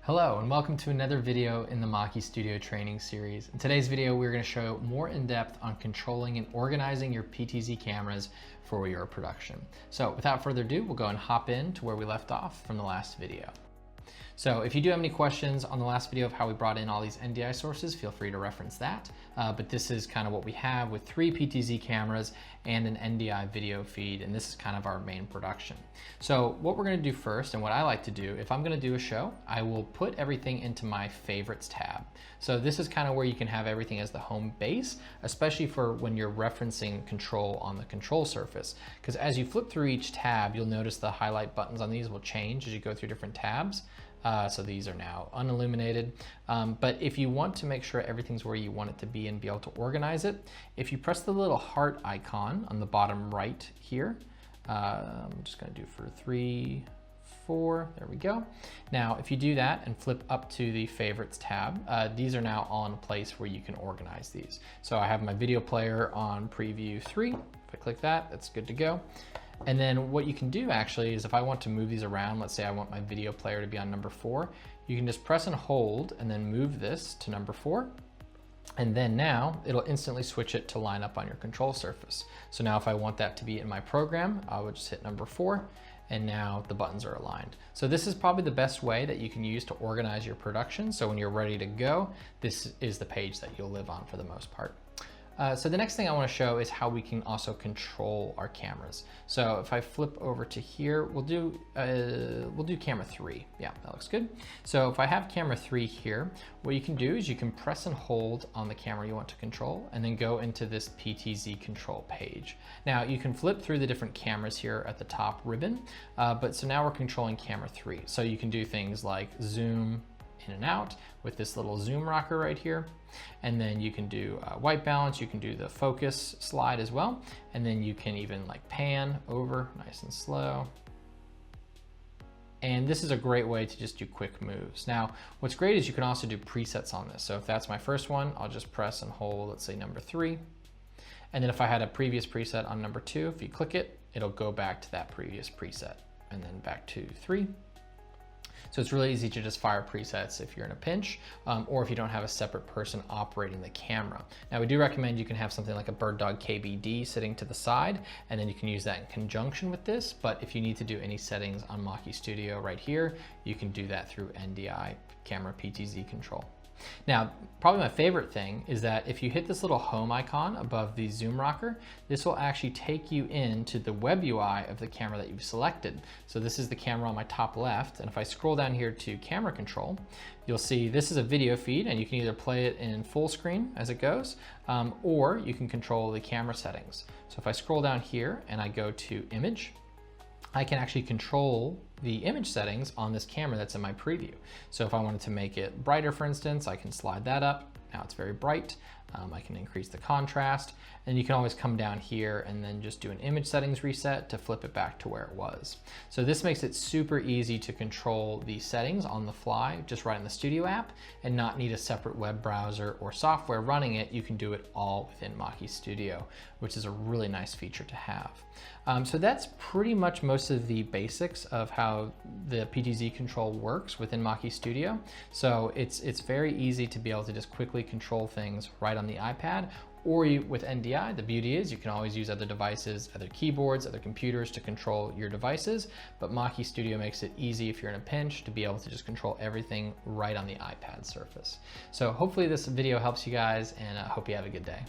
Hello and welcome to another video in the MAKI Studio training series. In today's video, we're going to show more in depth on controlling and organizing your PTZ cameras for your production. So without further ado, we'll go and hop in to where we left off from the last video. So if you do have any questions on the last video of how we brought in all these NDI sources, feel free to reference that. But this is kind of what we have with 3 PTZ cameras and an NDI video feed, and this is kind of our main production. So what we're gonna do first, and what I like to do, if I'm gonna do a show, I will put everything into my favorites tab. So this is kind of where you can have everything as the home base, especially for when you're referencing control on the control surface. Because as you flip through each tab, you'll notice the highlight buttons on these will change as you go through different tabs. So these are now unilluminated. But if you want to make sure everything's where you want it to be and be able to organize it, if you press the little heart icon on the bottom right here, I'm just gonna do for 3, 4, there we go. Now, if you do that and flip up to the favorites tab, these are now all in a place where you can organize these. So I have my video player on preview 3. If I click that, that's good to go. And then what you can do actually is if I want to move these around, let's say I want my video player to be on number 4, you can just press and hold and then move this to number 4. And then now it'll instantly switch it to line up on your control surface. So now if I want that to be in my program, I would just hit number 4 and now the buttons are aligned. So this is probably the best way that you can use to organize your production. So when you're ready to go, this is the page that you'll live on for the most part. So the next thing I want to show is how we can also control our cameras. So if I flip over to here, we'll do camera 3. Yeah, that looks good. So if I have camera 3 here, what you can do is you can press and hold on the camera you want to control and then go into this PTZ control page. Now you can flip through the different cameras here at the top ribbon, but so now we're controlling camera 3. So you can do things like zoom in and out with this little zoom rocker right here. And then you can do white balance, you can do the focus slide as well. And then you can even like pan over nice and slow. And this is a great way to just do quick moves. Now, what's great is you can also do presets on this. So if that's my first one, I'll just press and hold, let's say number 3. And then if I had a previous preset on number 2, if you click it, it'll go back to that previous preset and then back to 3. So it's really easy to just fire presets if you're in a pinch, or if you don't have a separate person operating the camera. Now we do recommend you can have something like a BirdDog KBD sitting to the side, and then you can use that in conjunction with this. But if you need to do any settings on MAKI Studio right here, you can do that through NDI camera PTZ control. Now, probably my favorite thing is that if you hit this little home icon above the zoom rocker, this will actually take you into the web UI of the camera that you've selected. So this is the camera on my top left, and if I scroll down here to camera control, you'll see this is a video feed, and you can either play it in full screen as it goes, or you can control the camera settings. So if I scroll down here and I go to image, I can actually control the image settings on this camera that's in my preview. So if I wanted to make it brighter, for instance, I can slide that up. Now it's very bright. I can increase the contrast, and you can always come down here and then just do an image settings reset to flip it back to where it was. So this makes it super easy to control the settings on the fly, just right in the Studio app, and not need a separate web browser or software running it. You can do it all within MAKI Studio, which is a really nice feature to have. So that's pretty much most of the basics of how the PTZ control works within MAKI Studio. So it's very easy to be able to just quickly control things right on the iPad, or with NDI, the beauty is you can always use other devices, other keyboards, other computers to control your devices, but MAKI Studio makes it easy if you're in a pinch to be able to just control everything right on the iPad surface. So hopefully this video helps you guys, and I hope you have a good day.